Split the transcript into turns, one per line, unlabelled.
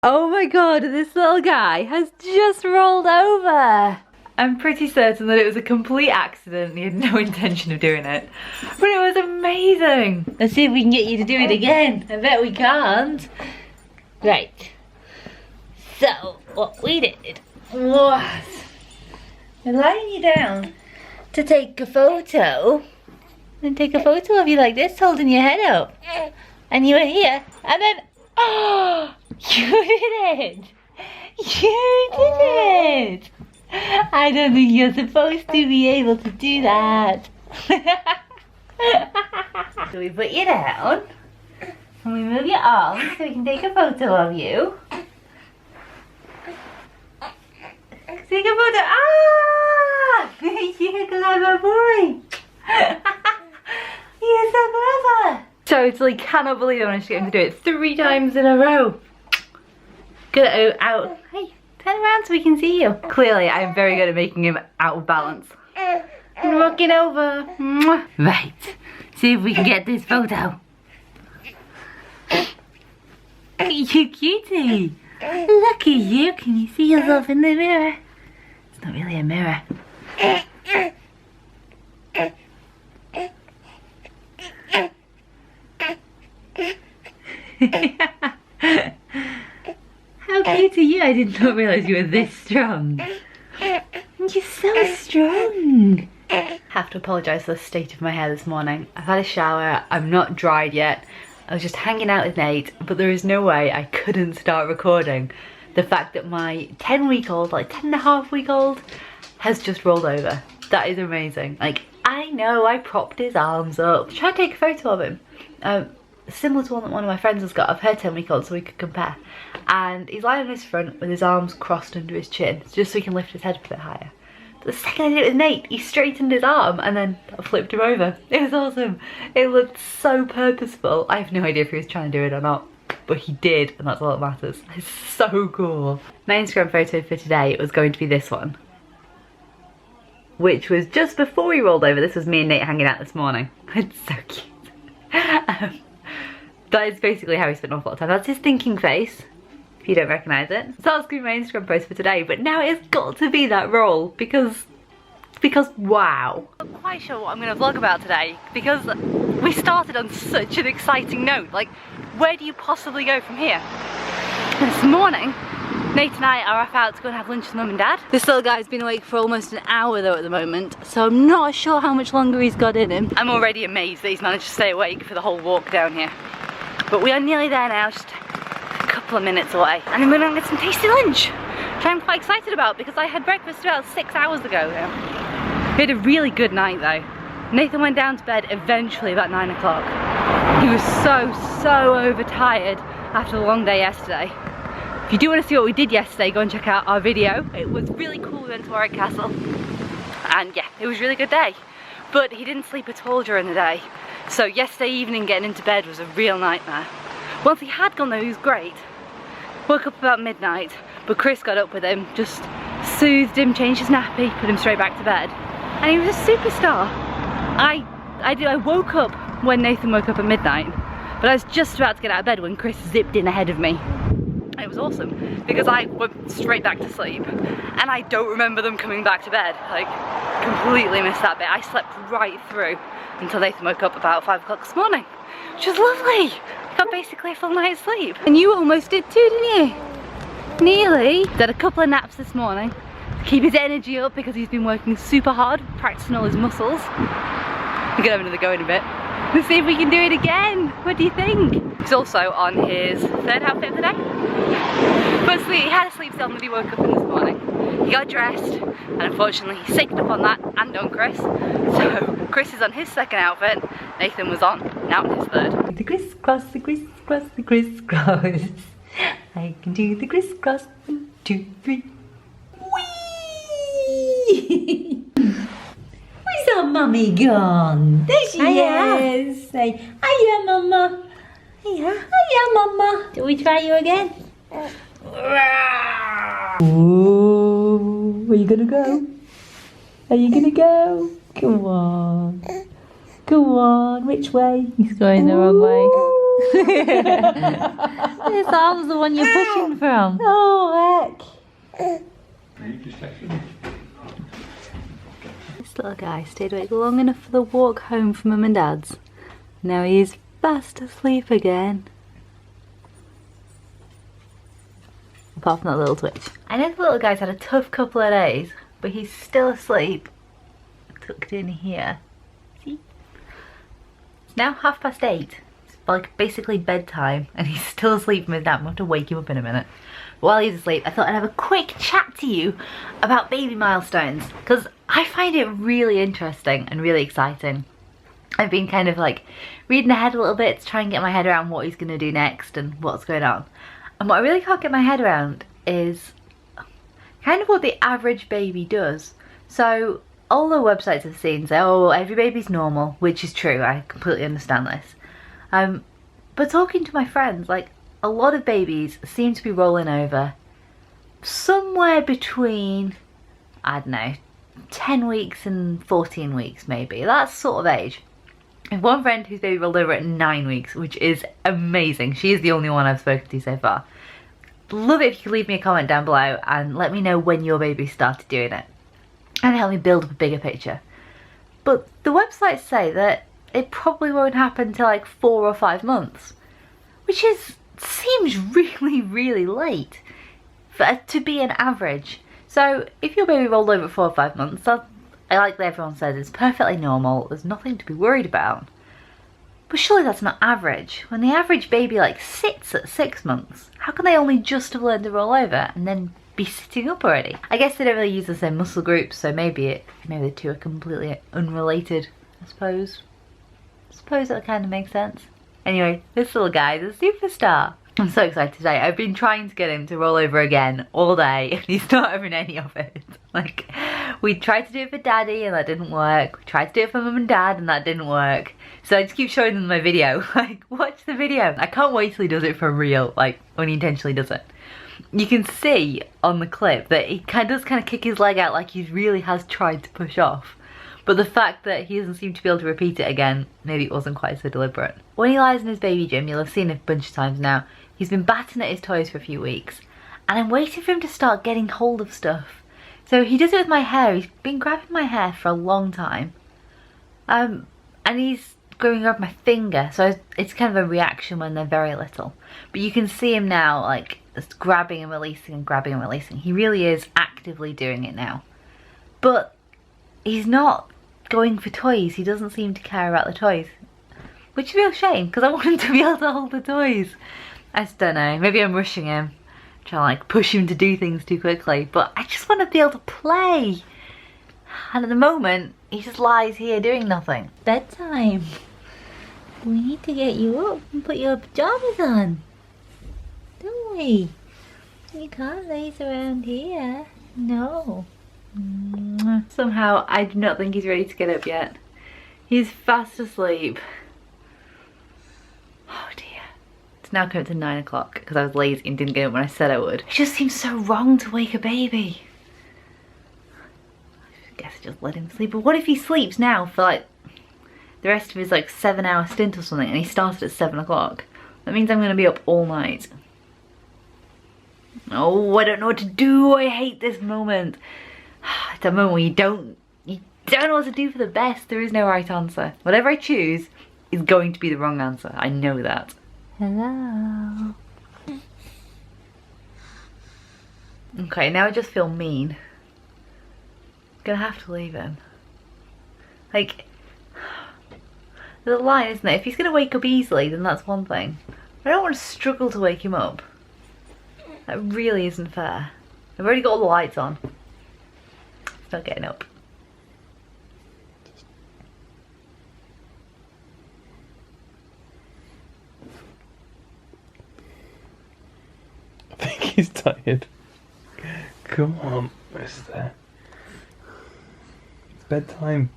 Oh my god, this little guy has just rolled over. I'm pretty certain that it was a complete accident. He had no intention of doing it. But it was amazing. Let's see if we can get you to do it again. I bet we can't. Right. So, what we did was we're laying you down to take a photo. And take a photo of you like this, holding your head up. And you were here. And then, oh, you did it. You did it. I don't think you're supposed to be able to do that. So we put you down and we move your arms so we can take a photo of you. Take a photo. Ah! You're a clever boy. You're so clever. Totally cannot believe I managed to get him to do it 3 times in a row. Good out. Hey. Turn around so we can see you. Clearly, I am very good at making him out of balance. I'm rocking over. Right, see if we can get this photo. You cutie. Look at you. Can you see yourself in the mirror? It's not really a mirror. How cute are you? I did not realise you were this strong. You're so strong. I have to apologise for the state of my hair this morning. I've had a shower, I'm not dried yet. I was just hanging out with Nate, but there is no way I couldn't start recording the fact that my 10-week-old, like 10-and-a-half-week-old, has just rolled over. That is amazing. Like, I know, I propped his arms up. Try to take a photo of him. Similar to one that one of my friends has got of her 10-week-old so we could compare. And he's lying on his front with his arms crossed under his chin, just so he can lift his head a bit higher. But the second I did it with Nate, he straightened his arm and then flipped him over. It was awesome. It looked so purposeful. I have no idea if he was trying to do it or not, but he did, and that's all that matters. It's so cool. My Instagram photo for today was going to be this one, which was just before he rolled over. This was me and Nate hanging out this morning. It's so cute. That is basically how he spent an awful lot of time. That's his thinking face, if you don't recognise it. So that's going to be my Instagram post for today, but now it's got to be that roll because wow. I'm not quite sure what I'm going to vlog about today because we started on such an exciting note. Like, where do you possibly go from here? This morning, Nate and I are off out to go and have lunch with Mum and Dad. This little guy's been awake for almost an hour though at the moment, so I'm not sure how much longer he's got in him. I'm already amazed that he's managed to stay awake for the whole walk down here. But we are nearly there now, just a couple of minutes away. And then we're going to get some tasty lunch, which I'm quite excited about because I had breakfast about 6 hours ago now. We had a really good night though. Nathan went down to bed eventually about 9 o'clock. He was so overtired after the long day yesterday. If you do want to see what we did yesterday, go and check out our video. It was really cool. We went to Warwick Castle. And yeah, it was a really good day. But he didn't sleep at all during the day. So yesterday evening getting into bed was a real nightmare. Once he had gone though, he was great. Woke up about midnight, but Chris got up with him, just soothed him, changed his nappy, put him straight back to bed. And he was a superstar. I woke up when Nathan woke up at midnight, but I was just about to get out of bed when Chris zipped in ahead of me. It was awesome because I went straight back to sleep and I don't remember them coming back to bed. Like, completely missed that bit. I slept right through until Nathan woke up about 5 o'clock this morning, which was lovely. Got basically a full night's sleep. And you almost did too, didn't you? Nearly. Did a couple of naps this morning to keep his energy up because he's been working super hard, practicing all his muscles. We're gonna have another go in a bit. Let's see if we can do it again. What do you think? He's also on his 3rd outfit of the day. Firstly, he had a sleep cell when he woke up in this morning. He got dressed, and unfortunately he sicked up on that and on Chris. So Chris is on his 2nd outfit, Nathan was on, now on his 3rd. The crisscross, the crisscross, the crisscross. I can do the crisscross, 1, 2, 3. Whee! Where's our mummy gone? There she is. Say, hiya, mama. Hiya, hiya, mama. Do we try you again? Ooh, where you gonna go? Are you gonna go? Come on. Go on, which way? He's going the wrong way. This arm's the one you're pushing from.
Oh, heck.
This little guy stayed awake long enough for the walk home from Mum and Dad's. Now he's fast asleep again. Apart from that little twitch. I know the little guy's had a tough couple of days, but he's still asleep. Tucked in here. See? It's now 8:30. It's like basically bedtime, and he's still asleep from his nap. I'm going to have to wake him up in a minute. But while he's asleep, I thought I'd have a quick chat to you about baby milestones, because I find it really interesting and really exciting. I've been kind of like reading ahead a little bit to try and get my head around what he's going to do next and what's going on. And what I really can't get my head around is kind of what the average baby does. So all the websites I've seen say, oh, well, every baby's normal, which is true. I completely understand this. But talking to my friends, like, a lot of babies seem to be rolling over somewhere between, I don't know, 10 weeks and 14 weeks maybe. That sort of age. I have one friend whose baby rolled over at 9 weeks, which is amazing. She is the only one I've spoken to so far. Love it if you could leave me a comment down below and let me know when your baby started doing it. And help me build up a bigger picture. But the websites say that it probably won't happen until like 4 or 5 months. Which seems really, really late to be an average. So if your baby rolled over at 4 or 5 months, like everyone says, it's perfectly normal. There's nothing to be worried about. But surely that's not average. When the average baby like sits at 6 months, how can they only just have learned to roll over and then be sitting up already? I guess they don't really use the same muscle groups, so maybe the two are completely unrelated, I suppose. I suppose that kind of makes sense. Anyway, this little guy is a superstar. I'm so excited today. I've been trying to get him to roll over again all day and he's not having any of it. Like, we tried to do it for Daddy and that didn't work. We tried to do it for Mum and Dad and that didn't work. So I just keep showing them my video. Like, watch the video. I can't wait till he does it for real, like when he intentionally does it. You can see on the clip that he does kind of kick his leg out like he really has tried to push off. But the fact that he doesn't seem to be able to repeat it again, maybe it wasn't quite so deliberate. When he lies in his baby gym, you'll have seen it a bunch of times now, he's been batting at his toys for a few weeks. And I'm waiting for him to start getting hold of stuff. So he does it with my hair. He's been grabbing my hair for a long time. And he's going up my finger. So it's kind of a reaction when they're very little. But you can see him now, like, just grabbing and releasing and grabbing and releasing. He really is actively doing it now. But he's not going for toys. He doesn't seem to care about the toys. Which is a real shame, because I want him to be able to hold the toys. I just don't know. Maybe I'm rushing him. Trying to like push him to do things too quickly. But I just want to be able to play. And at the moment, he just lies here doing nothing. Bedtime. We need to get you up and put your pajamas on. Don't we? You can't laze around here. No. Somehow, I do not think he's ready to get up yet. He's fast asleep. Oh dear. It's now coming to 9 o'clock because I was lazy and didn't get up when I said I would. It just seems so wrong to wake a baby. I guess I just let him sleep. But what if he sleeps now for like the rest of his like 7-hour stint or something and he started at 7 o'clock? That means I'm going to be up all night. Oh, I don't know what to do. I hate this moment. It's a moment where you don't know what to do for the best. There is no right answer. Whatever I choose is going to be the wrong answer. I know that. Hello. Okay, now I just feel mean. I'm gonna have to leave him. Like, there's a line, isn't there? If he's gonna wake up easily, then that's one thing. But I don't want to struggle to wake him up. That really isn't fair. I've already got all the lights on. He's not getting up.
I think he's tired. Come on, mister. It's bedtime.